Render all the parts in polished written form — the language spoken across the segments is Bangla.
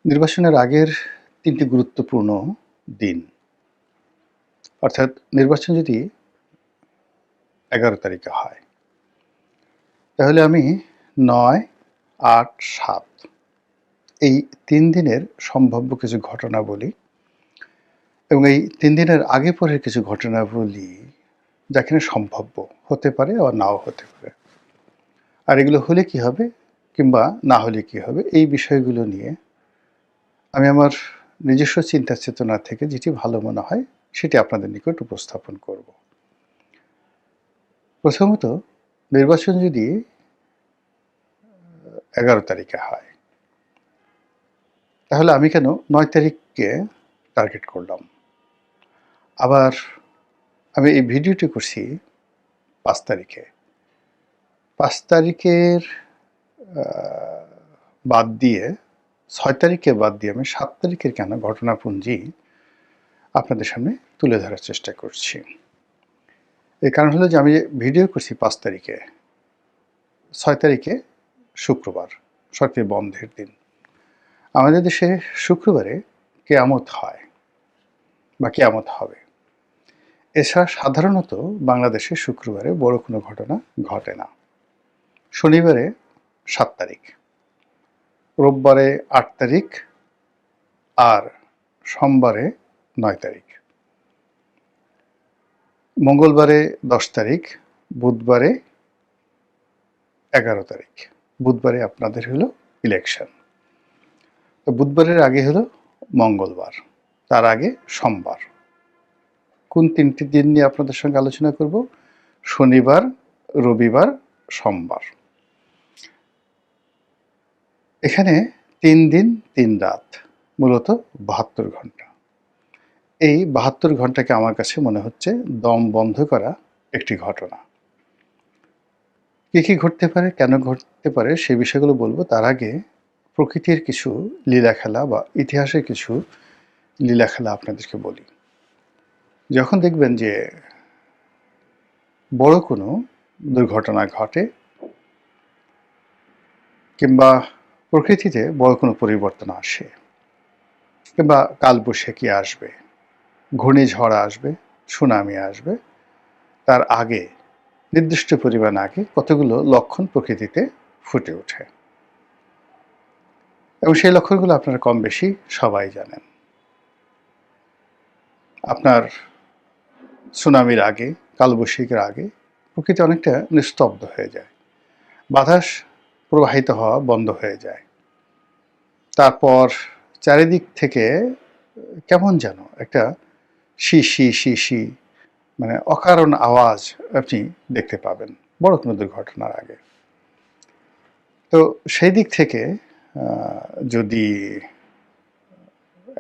নির্বাচনের আগের ৩টি গুরুত্বপূর্ণ দিন। অর্থাৎ নির্বাচন যদি ১১ তারিখে হয়, তাহলে আমি ৯, ৮, ৭ এই ৩ দিনের সম্ভাব্য কিছু ঘটনা বলি এবং এই ৩ দিনের আগে পরের কিছু ঘটনা বলি, যা কিনা সম্ভাব্য হতে পারে আবার নাও হতে পারে। আর এগুলো হলে কি হবে কিংবা না হলে কি হবে, এই বিষয়গুলো নিয়ে আমি আমার নিজস্ব চিন্তা চেতনা থেকে যেটি ভালো মনে হয় সেটি আপনাদের নিকট উপস্থাপন করব। প্রথমত, নির্বাচন যদি ১১ তারিখে হয়, তাহলে আমি কেন ৯ তারিখকে টার্গেট করলাম? আবার আমি এই ভিডিওটি করছি ৫ তারিখে। ৫ তারিখের বাদ দিয়ে ৬ তারিখকে বাদ দিয়ে আমি ৭ তারিখের কেন ঘটনাপুঞ্জি আপনাদের সামনে তুলে ধরার চেষ্টা করছি। এর কারণ হলো যে আমি ভিডিও করছি ৫ তারিখে, ৬ তারিখে শুক্রবার, সরকারি বন্ধের দিন। আমাদের দেশে শুক্রবারে কেয়ামত হয় বা কেয়ামত হবে। এছাড়া সাধারণত বাংলাদেশে শুক্রবারে বড় কোনো ঘটনা ঘটে না। শনিবারে ৭ তারিখ, রোববারে ৮ তারিখ আর সোমবারে ৯ তারিখ, মঙ্গলবারে ১০ তারিখ, বুধবারে ১১ তারিখ। বুধবারে আপনাদের হলো ইলেকশন। তো বুধবারের আগে হলো মঙ্গলবার, তার আগে সোমবার। কোন ৩টি দিন নিয়ে আপনাদের সঙ্গে আলোচনা করব? শনিবার, রবিবার, সোমবার। এখানে ৩ দিন ৩ রাত, মূলত ৭২ ঘন্টা। এই ৭২ ঘন্টাকে আমার কাছে মনে হচ্ছে দম বন্ধ করা একটি ঘটনা। কী কী ঘটতে পারে, কেন ঘটতে পারে সে বিষয়গুলো বলবো। তার আগে প্রকৃতির কিছু লীলাখেলা বা ইতিহাসের কিছু লীলাখেলা আপনাদেরকে বলি। যখন দেখবেন যে বড় কোনো দুর্ঘটনা ঘটে কিংবা প্রকৃতিতে বড় কোনো পরিবর্তন আসে কিংবা কালবৈশাখী আসবে, ঘূর্ণিঝড় আসবে, সুনামি আসবে, তার আগে নির্দিষ্ট পরিমাণ আগে কতগুলো লক্ষণ প্রকৃতিতে ফুটে ওঠে এবং সেই লক্ষণগুলো আপনারা কম বেশি সবাই জানেন। আপনার সুনামির আগে, কালবৈশাখীর আগে প্রকৃতি অনেকটা নিস্তব্ধ হয়ে যায়, বাতাস প্রবাহিত হওয়া বন্ধ হয়ে যায়। তারপর চারিদিক থেকে কেমন যেন একটা শি শি শি শি, মানে অকারণ আওয়াজ আপনি দেখতে পাবেন বড় কোনো দুর্ঘটনার আগে। তো সেই দিক থেকে যদি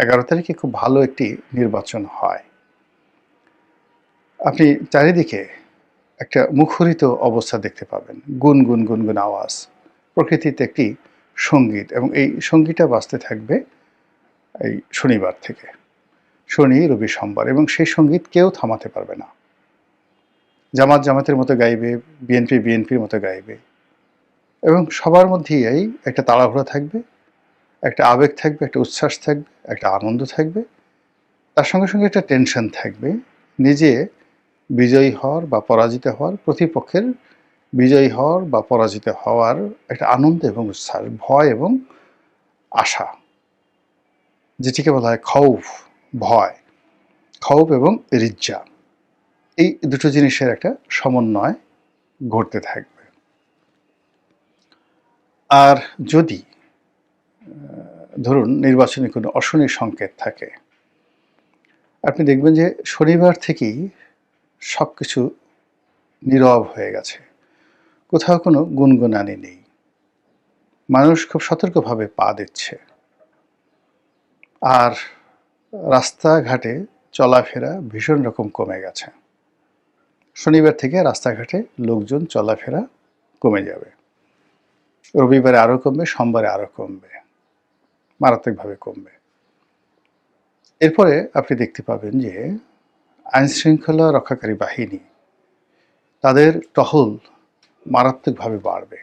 ১১ তারিখে খুব ভালো একটি নির্বাচন হয়, আপনি চারিদিকে একটা মুখরিত অবস্থা দেখতে পাবেন, গুনগুন গুনগুন আওয়াজ, প্রকৃতিতে একটি সঙ্গীত, এবং এই সঙ্গীতটা বাজতে থাকবে এই শনিবার থেকে, শনি, রবি, সোমবার, এবং সেই সঙ্গীত কেউ থামাতে পারবে না। জামাত জামাতের মতো গাইবে, বিএনপি বিএনপির মতো গাইবে, এবং সবার মধ্যেই এই একটা তাড়াহুড়া থাকবে, একটা আবেগ থাকবে, একটা উচ্ছ্বাস থাকবে, একটা আনন্দ থাকবে, তার সঙ্গে সঙ্গে একটা টেনশন থাকবে, নিজে বিজয়ী হওয়ার বা পরাজিত হওয়ার, প্রতিপক্ষের বিজয়ী হওয়ার বা পরাজিত হওয়ার একটা আনন্দ এবং উচ্ছ্বাস, ভয় এবং আশা, যেটিকে বলা হয় খৌফ, ভয়, খৌফ এবং রিজ্জা। এই দুটো জিনিসের একটা সমন্বয় ঘটতে থাকবে। আর যদি ধরুন নির্বাচনে কোনো অশনি সংকেত থাকে, আপনি দেখবেন যে শনিবার থেকেই সব কিছু নীরব হয়ে গেছে, কোথাও কোনো গুনগুনানি নেই, মানুষ খুব সতর্কভাবে পা দিচ্ছে, আর রাস্তাঘাটে চলাফেরা ভীষণ রকম কমে গেছে। শনিবার থেকে রাস্তাঘাটে লোকজন চলাফেরা কমে যাবে, রবিবারে আরও কমবে, সোমবারে আরও কমবে, মারাত্মকভাবে কমবে। এরপরে আপনি দেখতে পাবেন যে আইনশৃঙ্খলা রক্ষাকারী বাহিনী, তাদের টহল মারাত্মকভাবে বাড়বে,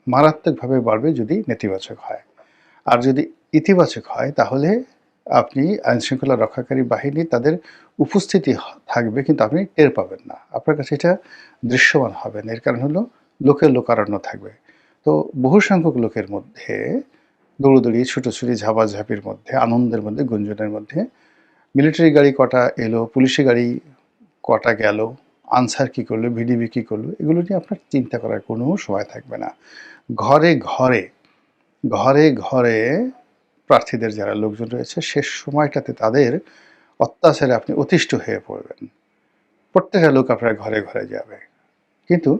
মারাত্মকভাবে বাড়বে যদি নেতিবাচক হয়। আর যদি ইতিবাচক হয় তাহলে আপনি আইনশৃঙ্খলা রক্ষাকারী বাহিনী তাদের উপস্থিতি থাকবে কিন্তু আপনি টের পাবেন না। আপনার কাছে এটা দৃশ্যমান হবে না। এর কারণ হলো লোকের লোকারণ্য থাকবে। তো বহু সংখ্যক লোকের মধ্যে দৌড়োদৌড়ি, ছুটোছুটি, ঝাপাঝাপির মধ্যে, আনন্দের মধ্যে, গুঞ্জনের মধ্যে মিলিটারি গাড়ি কটা এলো, পুলিশি গাড়ি কটা গেল, আনসার কী করলো, ভিডিপি কী করলো, এগুলো নিয়ে আপনার চিন্তা করার কোনো সময় থাকবে না। ঘরে ঘরে ঘরে ঘরে প্রার্থীদের যারা লোকজন রয়েছে শেষ সময়টাতে তাদের অত্যাচারে আপনি অতিষ্ঠ হয়ে পড়বেন। প্রত্যেকটা লোক আপনার ঘরে ঘরে যাবে, কিন্তু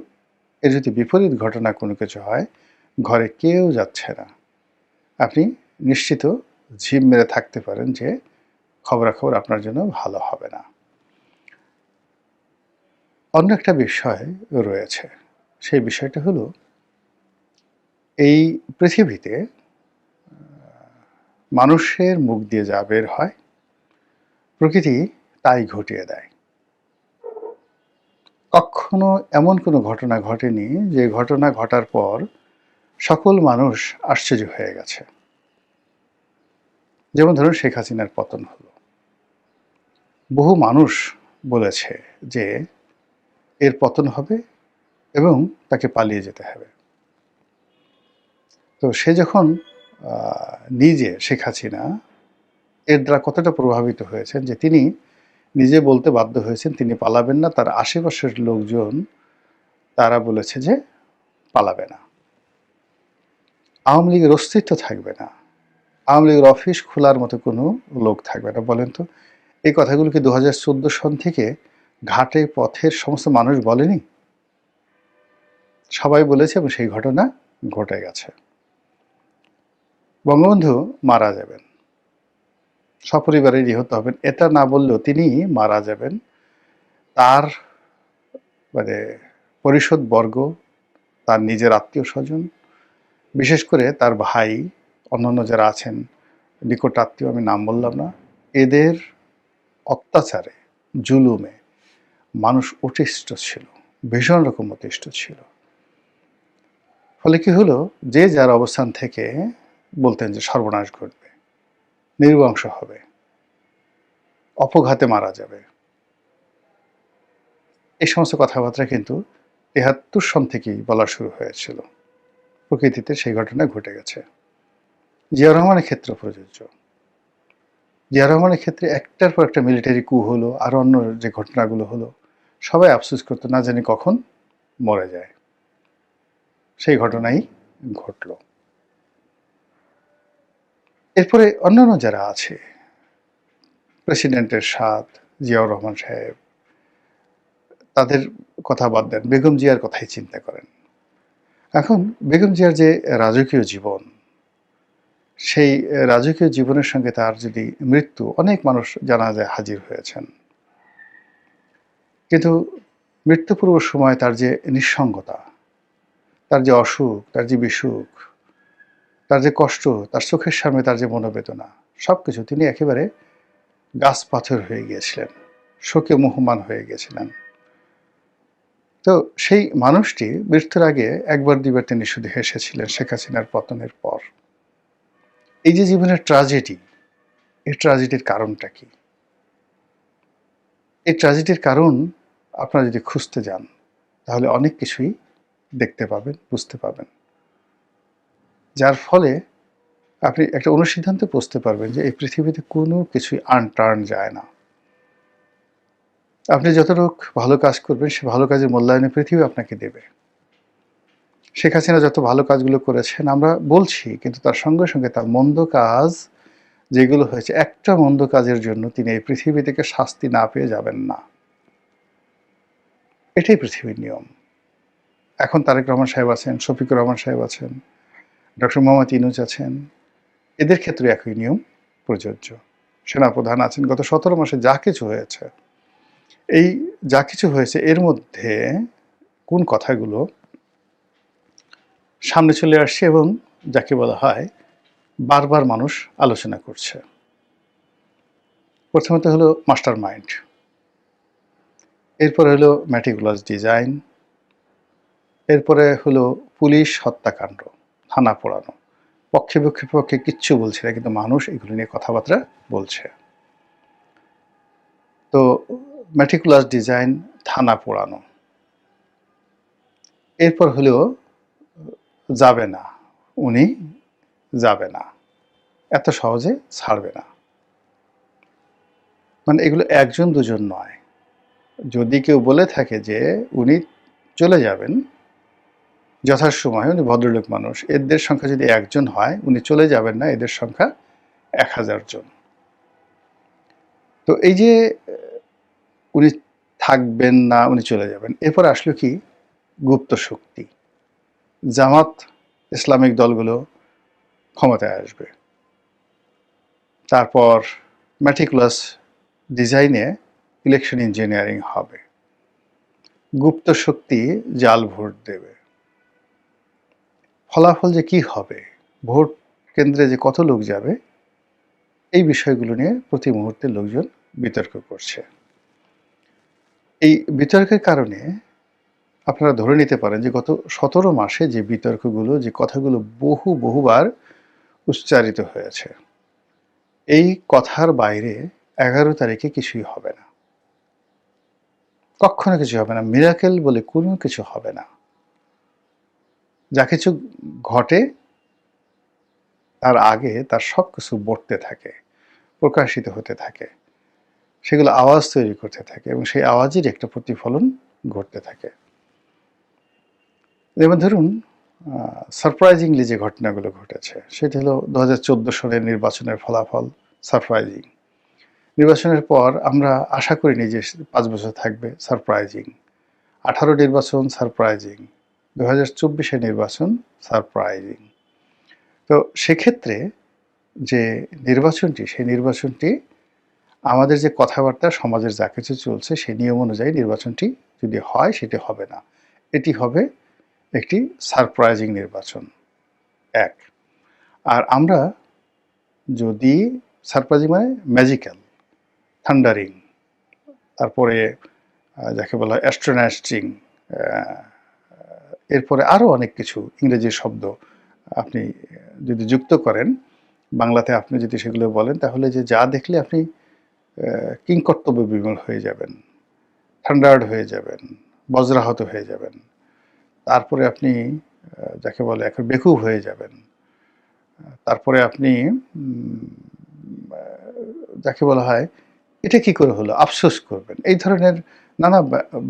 এর যদি বিপরীত ঘটনা কোনো কিছু হয়, ঘরে কেউ যাচ্ছে না, আপনি নিশ্চিত ঝিম মেরে থাকতে পারেন যে খবরাখবর আপনার জন্য ভালো হবে না। অন্য একটা বিষয় রয়েছে, সেই বিষয়টা হলো এই পৃথিবীতে মানুষের মুখ দিয়ে যা বের হয় প্রকৃতি তাই ঘটিয়ে দেয়। কখনো এমন কোনো ঘটনা ঘটেনি যে ঘটনা ঘটার পর সকল মানুষ আশ্চর্য হয়ে গেছে। যেমন ধরুন শেখ হাসিনার পতন হলো, বহু মানুষ বলেছে যে এর পতন হবে এবং তাকে পালিয়ে যেতে হবে। তো সে যখন নিজে শেখ হাসিনা এর দ্বারা কতটা প্রভাবিত হয়েছেন যে তিনি নিজে বলতে বাধ্য হয়েছেন তিনি পালাবেন না, তার আশেপাশের লোকজন তারা বলেছে যে পালাবে না, আওয়ামী লীগের অস্তিত্ব থাকবে না, আওয়ামী লীগের অফিস খোলার মতো কোনো লোক থাকবে না। বলেন তো, এই কথাগুলো কি 2014 সন থেকে ঘাটে পথের সমস্ত মানুষ বলেনি? সবাই বলেছে এবং সেই ঘটনা ঘটে গেছে। বঙ্গবন্ধু মারা যাবেন, সপরিবারে নিহত হবেন, এটা না বললেও তিনি মারা যাবেন। তার মানে পরিষদবর্গ, তার নিজের আত্মীয় স্বজন, বিশেষ করে তার ভাই, অন্যান্য যারা আছেন নিকট আত্মীয়, আমি নাম বললাম না, এদের অত্যাচারে, জুলুমে মানুষ অতিষ্ঠ ছিল, ভীষণ রকম অতিষ্ঠ ছিল। ফলে কি হলো, যে যার অবস্থান থেকে বলতেন যে সর্বনাশ ঘটবে, নির্বংশ হবে, অপঘাতে মারা যাবে। এই সমস্ত কথাবার্তা কিন্তু ৭৩ সন থেকেই বলা শুরু হয়েছিল। প্রকৃতিতে সেই ঘটনা ঘটে গেছে। জিয়া রহমানের ক্ষেত্রে প্রযোজ্য। জিয়া রহমানের ক্ষেত্রে একটার পর একটা মিলিটারি কু হলো, আর অন্য যে ঘটনাগুলো হলো, সবাই আফসোস করতো না জানি কখন মরে যায়। সেই ঘটনাই ঘটল। এরপরে অন্যান্য যারা আছে, প্রেসিডেন্টের সাথ, জিয়াউর রহমান সাহেব, তাদের কথা বাদ দেন, বেগম জিয়ার কথাই চিন্তা করেন। এখন বেগম জিয়ার যে রাজকীয় জীবন, সেই রাজকীয় জীবনের সঙ্গে তার যদি মৃত্যু, অনেক মানুষ জানাজায় হাজির হয়েছেন, কিন্তু মৃত্যু পূর্ব সময় তার যে নিঃসঙ্গতা, তার যে অসুখ, তার যে বিসুখ, তার যে কষ্ট, তার চোখের সামনে তার যে মনোবেদনা, সব কিছু, তিনি একেবারে গাছ পাথর হয়ে গিয়েছিলেন, শোকে মুহ্যমান হয়ে গিয়েছিলেন। তো সেই মানুষটি মৃত্যুর আগে একবার দুইবার তিনি শুধু হেসেছিলেন শেখ হাসিনার পতনের পর। এই যে জীবনের ট্র্যাজেডি, এই ট্র্যাজেডির কারণটা কি? এই ট্র্যাজেডির কারণ আপনারা যদি খুঁজতে যান তাহলে অনেক কিছুই দেখতে পাবেন, বুঝতে পাবেন, যার ফলে আপনি একটা অনুসিদ্ধান্তে পৌঁছতে পারবেন যে এই পৃথিবীতে কোনো কিছুই আনটার্ন যায় না। আপনি যতটুক ভালো কাজ করবেন সে ভালো কাজের মূল্যায়নে পৃথিবী আপনাকে দেবে। শেখ হাসিনা যত ভালো কাজগুলো করেছেন আমরা বলছি, কিন্তু তার সঙ্গে সঙ্গে তার মন্দ কাজ যেগুলো হয়েছে, একটা মন্দ কাজের জন্য তিনি এই পৃথিবী থেকে শাস্তি না পেয়ে যাবেন না। এটাই পৃথিবীর নিয়ম। এখন তারেক রহমান সাহেব আছেন, শফিকুর রহমান সাহেব আছেন, ডক্টর মোহাম্মদ ইউনূস আছেন, এদের ক্ষেত্রে একই নিয়ম প্রযোজ্য। সেনাপ্রধান আছেন, গত 17 মাসে যা কিছু হয়েছে, এই যা কিছু হয়েছে এর মধ্যে কোন কথাগুলো সামনে চলে আসছে এবং যাকে বলা হয় বারবার মানুষ আলোচনা করছে। প্রথমত হলো মাস্টার মাইন্ড, এরপরে হলো ম্যাটিকুলাস ডিজাইন, এরপরে হলো পুলিশ হত্যাকাণ্ড, থানা পোড়ানো, পক্ষে পক্ষে কিচ্ছু বলছে না, কিন্তু মানুষ এগুলো নিয়ে কথাবার্তা বলছে। তো মেটিকুলাস ডিজাইন, থানা পোড়ানো, এরপর হলেও যাবে না, উনি যাবে না, এত সহজে ছাড়বে না। মানে এগুলো একজন দুজন নয়। যদি কেউ বলে থাকে যে উনি চলে যাবেন যথাসময়ে, উনি ভদ্রলোক মানুষ, এদের সংখ্যা যদি একজন হয়, উনি চলে যাবেন না, এদের সংখ্যা 1000 জন। তো এই যে উনি থাকবেন না, উনি চলে যাবেন, এরপর আসলো কি? গুপ্ত শক্তি, জামাত ইসলামিক দলগুলো ক্ষমতায় আসবে। তারপর ম্যাটিকুলাস ডিজাইনে ইলেকশন ইঞ্জিনিয়ারিং হবে, গুপ্ত শক্তি জাল ভোট দেবে। ফলাফল যে কি হবে, ভোট কেন্দ্রে যে কত লোক যাবে, এই বিষয়গুলো নিয়ে প্রতি মুহূর্তে লোকজন বিতর্ক করছে। এই বিতর্কের কারণে আপনারা ধরে নিতে পারেন যে গত 17 মাসে যে বিতর্কগুলো, যে কথাগুলো বহুবার উচ্চারিত হয়েছে, এই কথার বাইরে 11 তারিখে কিছুই হবে না, কখনো কিছু হবে না। মিরাকেল বলে কোনো কিছু হবে না। যা কিছু ঘটে তার আগে তার সব কিছু বর্তে থাকে, প্রকাশিত হতে থাকে, সেগুলো আওয়াজ তৈরি করতে থাকে, এবং সেই আওয়াজের একটা প্রতিফলন ঘটতে থাকে। যেমন ধরুন, সারপ্রাইজিংলি যে ঘটনাগুলো ঘটেছে, সেটা হলো 2014 সালের নির্বাচনের ফলাফল সারপ্রাইজিং। নির্বাচনের পর আমরা আশা করিনি যে 5 বছর থাকবে, সারপ্রাইজিং। 18 নির্বাচন সারপ্রাইজিং, 2024 নির্বাচন সারপ্রাইজিং। তো সেক্ষেত্রে যে নির্বাচনটি, সেই নির্বাচনটি আমাদের যে কথাবার্তা, সমাজের যা কিছু চলছে সেই নিয়ম অনুযায়ী নির্বাচনটি যদি হয়, সেটি হবে না, এটি হবে একটি সারপ্রাইজিং নির্বাচন, এক। আর আমরা যদি সারপ্রাইজিং মানে ম্যাজিক্যাল, থান্ডারিং, তারপরে যাকে বলা হয় অ্যাস্ট্রোনাস্টিং, এরপরে আরও অনেক কিছু ইংরেজি শব্দ আপনি যদি যুক্ত করেন, বাংলাতে আপনি যদি সেগুলো বলেন, তাহলে যে যা দেখলে আপনি কিংকর্তব্য বিমূঢ় হয়ে যাবেন, থান্ডার্ড হয়ে যাবেন, বজ্রাহত হয়ে যাবেন, তারপরে আপনি যাকে বলে এখন বেকুব হয়ে যাবেন, তারপরে আপনি যাকে বলা হয় এটা কি করে হলো আফসোস করবেন। এই ধরনের নানা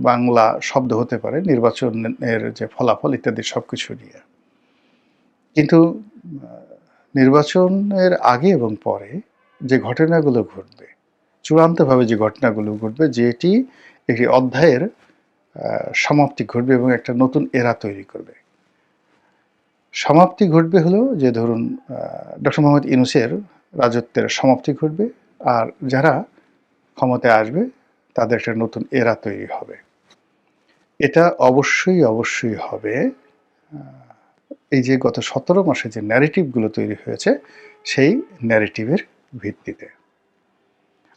বাংলা শব্দ হতে পারে নির্বাচনের যে ফলাফল ইত্যাদি সব কিছু নিয়ে। কিন্তু নির্বাচনের আগে এবং পরে যে ঘটনাগুলো ঘটবে, চূড়ান্তভাবে যে ঘটনাগুলো ঘটবে, যেটি একটি অধ্যায়ের সমাপ্তি ঘটবে এবং একটা নতুন এরা তৈরি করবে। সমাপ্তি ঘটবে হলো যে ধরুন ডক্টর মোহাম্মদ ইউনূসের রাজত্বের সমাপ্তি ঘটবে, আর যারা ক্ষমতায় আসবে তাদের একটা নতুন এরা তৈরি হবে। এটা অবশ্যই হবে এই যে গত 17 মাসে যে ন্যারেটিভগুলো তৈরি হয়েছে, সেই ন্যারেটিভের ভিত্তিতে।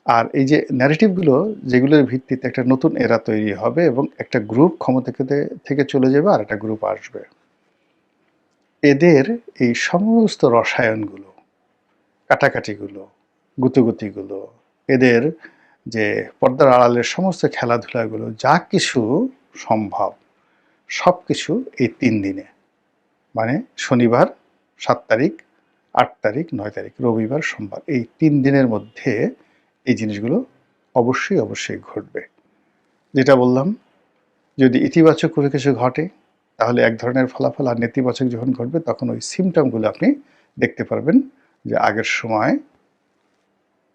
আর এই যে ন্যারেটিভগুলো, যেগুলোর ভিত্তিতে একটা নতুন এরা তৈরি হবে এবং একটা গ্রুপ ক্ষমতা থেকে চলে যাবে আর একটা গ্রুপ আসবে। এদের এই সমস্ত রসায়নগুলো, কাটাকাটিগুলো, গুতোগুতিগুলো, এদের যে পর্দার আড়ালের সমস্ত খেলাধুলাগুলো, যা কিছু সম্ভব সব কিছু এই 3 দিনে, মানে শনিবার 7 তারিখ, 8 তারিখ, 9 তারিখ, রবিবার, সোমবার, এই 3 দিনের মধ্যে এই জিনিসগুলো অবশ্যই ঘটবে। যেটা বললাম, যদি ইতিবাচক কোনো কিছু ঘটে তাহলে এক ধরনের ফলাফল, আর নেতিবাচক যখন ঘটবে তখন ওই সিমটমগুলো আপনি দেখতে পারবেন, যে আগের সময়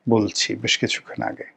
বলছি বেশ কিছুক্ষণ আগে।